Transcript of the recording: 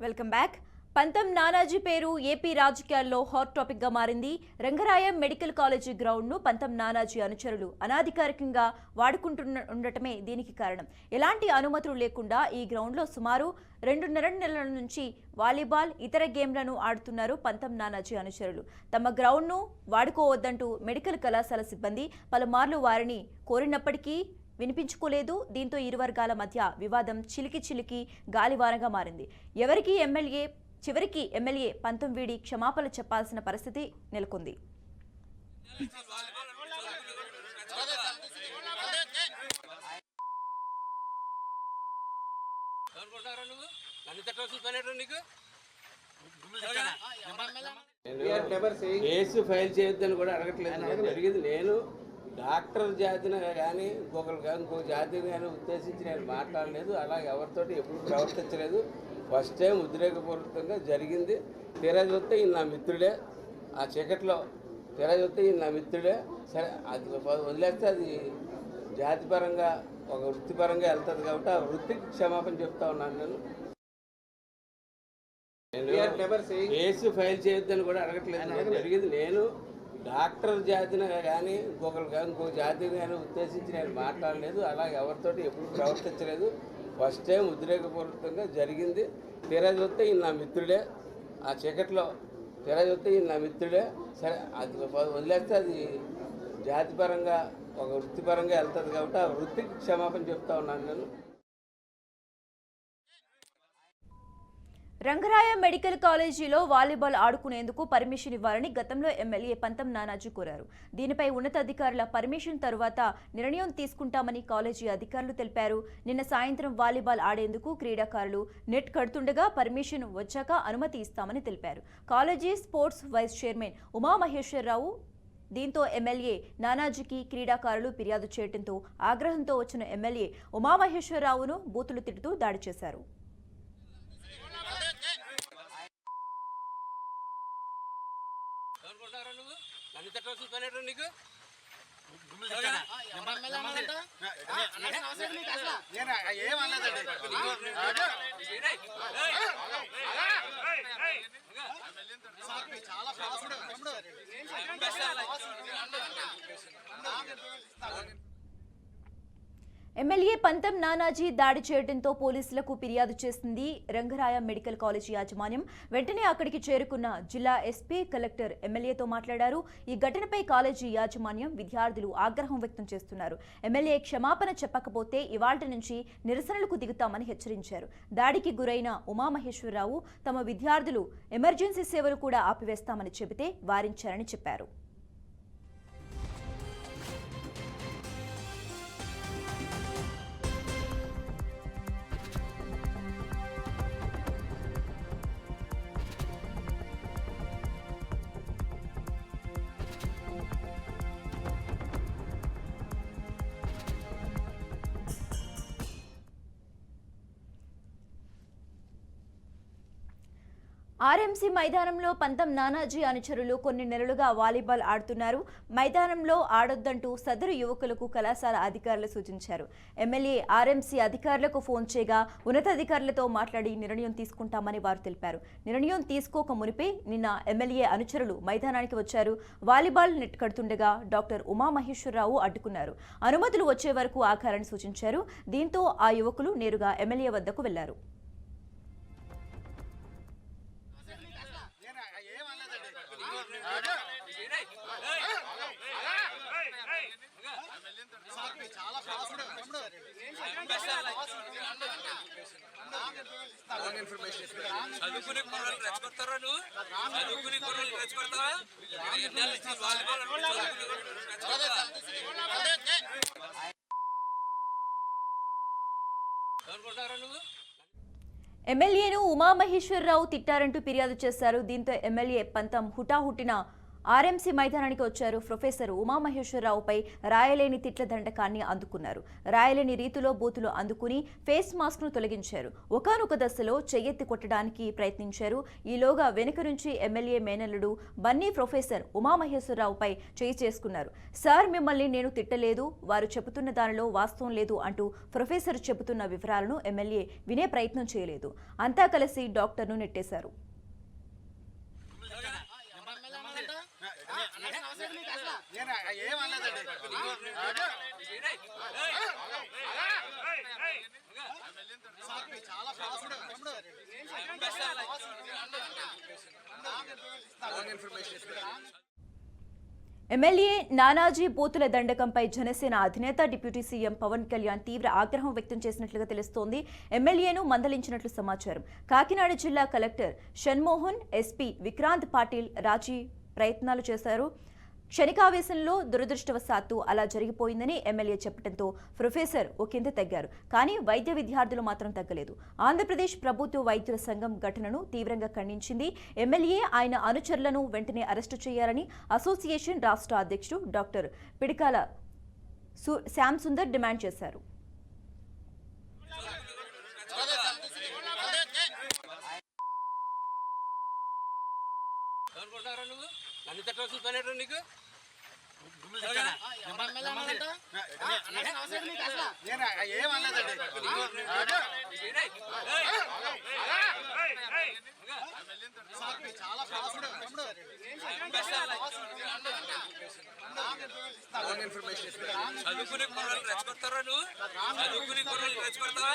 Welcome back. పంతం నానాజీ పేరు AP రాజకీయాల్లో హాట్ టాపిక్ గా మారింది. రంగరాయం మెడికల్ కాలేజీ గ్రౌండ్ ను పంతం నానాజీ అనుచరులు అనధికారికంగా ఉండటమే దీనికి కారణం. ఎలాంటి అనుమతులు లేకుండా ఈ గ్రౌండ్ లో సుమారు 2.5 నెలల నుంచి వాలీబాల్ ఇతర గేమ్లను ఆడుతున్నారు పంతం నానాజీ అనుచరులు. తమ గ్రౌండ్ ను వాడుకోవద్దంటూ మెడికల్ కళాశాల సిబ్బంది పలుమార్లు వారిని కోరినప్పటికీ వినిపించుకోలేదు. దీంతో ఇరు వర్గాల మధ్య వివాదం చిలికి గాలివానగా మారింది. చివరికి ఎమ్మెల్యే పంతం వీడి క్షమాపణ చెప్పాల్సిన పరిస్థితి నెలకొంది. కేసు ఫైల్ చేయొద్దని కూడా అడగట్లేదు. జరిగింది నేను డాక్టర్ జాతిని కానీ ఇంకో జాతిని కానీ ఉద్దేశించి నేను మాట్లాడలేదు. అలా ఎవరితోటి ఎప్పుడు ప్రవర్తించలేదు. ఫస్ట్ టైం ఉద్రేకపూర్వకంగా జరిగింది. తీరా చూస్తే ఈయన నా మిత్రుడే. ఆ చీకట్లో తీరా చూస్తే ఈయన నా మిత్రుడే. సరే అది వదిలేస్తే అది జాతిపరంగా ఒక వృత్తిపరంగా వెళ్తుంది కాబట్టి ఆ వృత్తికి క్షమాపణ చెప్తా ఉన్నాను. నేను కేసు ఫైల్ చేయొద్దని కూడా అడగట్లేదు. జరిగింది నేను డాక్టర్ జాతిని కానీ ఇంకో జాతిని కానీ ఉద్దేశించి నేను మాట్లాడలేదు. అలా ఎవరితోటి ఎప్పుడు ప్రవర్తించలేదు. ఫస్ట్ టైం ఉద్రేకపూర్వకంగా జరిగింది. తీరా చూస్తే ఈయన నా మిత్రుడే. ఆ చీకట్లో తీరా చూస్తే ఈయన నా మిత్రుడే. సరే అది వదిలేస్తే అది జాతిపరంగా ఒక వృత్తిపరంగా వెళ్తుంది కాబట్టి ఆ వృత్తికి క్షమాపణ చెప్తా ఉన్నాను నేను. రంగరాయ మెడికల్ కాలేజీలో వాలీబాల్ ఆడుకునేందుకు పర్మిషన్ ఇవ్వాలని గతంలో ఎమ్మెల్యే పంతం నానాజీ కోరారు. దీనిపై ఉన్నతాధికారుల పర్మిషన్ తరువాత నిర్ణయం తీసుకుంటామని కాలేజీ అధికారులు తెలిపారు. నిన్న సాయంత్రం వాలీబాల్ ఆడేందుకు క్రీడాకారులు నెట్ కడుతుండగా పర్మిషన్ వచ్చాక అనుమతి ఇస్తామని తెలిపారు. College sports vice chairman Umamaheswararao దీంతో ఎమ్మెల్యే నానాజీకి క్రీడాకారులు ఫిర్యాదు చేయడంతో ఆగ్రహంతో వచ్చిన ఎమ్మెల్యే ఉమామహేశ్వరరావును బూతులు తిడుతూ దాడి చేశారు. ఎమ్మెల్యే పంతం నానాజీ దాడి చేయడంతో పోలీసులకు ఫిర్యాదు చేసింది రంగరాయ మెడికల్ కాలేజీ యాజమాన్యం. వెంటనే అక్కడికి చేరుకున్న జిల్లా ఎస్పీ, కలెక్టర్ ఎమ్మెల్యేతో మాట్లాడారు. ఈ ఘటనపై కాలేజీ యాజమాన్యం, విద్యార్థులు ఆగ్రహం వ్యక్తం చేస్తున్నారు. ఎమ్మెల్యే క్షమాపణ చెప్పకపోతే ఇవాళ్టి నుంచి నిరసనలకు దిగుతామని హెచ్చరించారు. దాడికి గురైన ఉమామహేశ్వరరావు తమ విద్యార్థులు ఎమర్జెన్సీ సేవలు కూడా ఆపివేస్తామని చెబితే వారించారని చెప్పారు. ఆర్ఎంసీ మైదానంలో పంతం నానాజీ అనుచరులు కొన్ని నెలలుగా వాలీబాల్ ఆడుతున్నారు. మైదానంలో ఆడొద్దంటూ సదరు యువకులకు కళాశాల అధికారులు సూచించారు. ఎమ్మెల్యే ఆర్ఎంసీ అధికారులకు ఫోన్ చేయగా ఉన్నతాధికారులతో మాట్లాడి నిర్ణయం తీసుకుంటామని వారు తెలిపారు. నిర్ణయం తీసుకోక మునిపే నిన్న ఎమ్మెల్యే అనుచరులు మైదానానికి వచ్చారు. వాలీబాల్ నెట్ కడుతుండగా డాక్టర్ ఉమామహేశ్వరరావు అడ్డుకున్నారు. అనుమతులు వచ్చే వరకు ఆగాలని సూచించారు. దీంతో ఆ యువకులు నేరుగా ఎమ్మెల్యే వద్దకు వెళ్లారు. ఎమ్మెల్యేను ఉమామహేశ్వరరావు తిట్టారంటూ ఫిర్యాదు చేశారు. దీంతో ఎమ్మెల్యే పంతం హుటాహుటిన ఆర్ఎంసీ మైదానానికి వచ్చారు. ప్రొఫెసర్ ఉమామహేశ్వరరావుపై రాయలేని తిట్ల దండకాన్ని అందుకున్నారు. రాయలేని రీతిలో బూతులు అందుకుని ఫేస్ మాస్క్ ను తొలగించారు. ఒకానొక దశలో చెయ్యెత్తి కొట్టడానికి ప్రయత్నించారు. ఈలోగా వెనుక నుంచి ఎమ్మెల్యే మేనల్లుడు బన్నీ ప్రొఫెసర్ ఉమామహేశ్వరరావుపై చేయి చేసుకున్నారు. సార్, మిమ్మల్ని నేను తిట్టలేదు, వారు చెబుతున్న దానిలో వాస్తవం లేదు అంటూ ప్రొఫెసర్ చెబుతున్న వివరాలను ఎమ్మెల్యే వినే ప్రయత్నం చేయలేదు. అంతా కలిసి డాక్టర్ను నెట్టేశారు. ఎమ్మెల్యే నానాజీ బూతుల దండకంపై జనసేన అధినేత డిప్యూటీ సీఎం పవన్ కళ్యాణ్ తీవ్ర ఆగ్రహం వ్యక్తం చేసినట్లుగా తెలుస్తోంది. ఎమ్మెల్యేను మందలించినట్లు సమాచారం. కాకినాడ జిల్లా కలెక్టర్ షణ్మోహన్, ఎస్పీ విక్రాంత్ పాటిల్ రాజీ ప్రయత్నాలు చేశారు. క్షణికావేశంలో దురదృష్టవశాత్తు అలా జరిగిపోయిందని ఎమ్మెల్యే చెప్పడంతో ప్రొఫెసర్ ఒకంత తగ్గారు. కానీ వైద్య విద్యార్థులు మాత్రం తగ్గలేదు. ఆంధ్రప్రదేశ్ ప్రభుత్వ వైద్యుల సంఘం ఘటనను తీవ్రంగా ఖండించింది. ఎమ్మెల్యే, ఆయన అనుచరులను వెంటనే అరెస్టు చేయాలని అసోసియేషన్ రాష్ట్ర అధ్యక్షుడు డాక్టర్ పిడికాల శ్యామ్ సుందర్ డిమాండ్ చేశారు. చదువుకునే కుర్రలు రెచ్చగొడతారా? నువ్వు చదువుకునే కుర్రలు రెచ్చగొడతావా?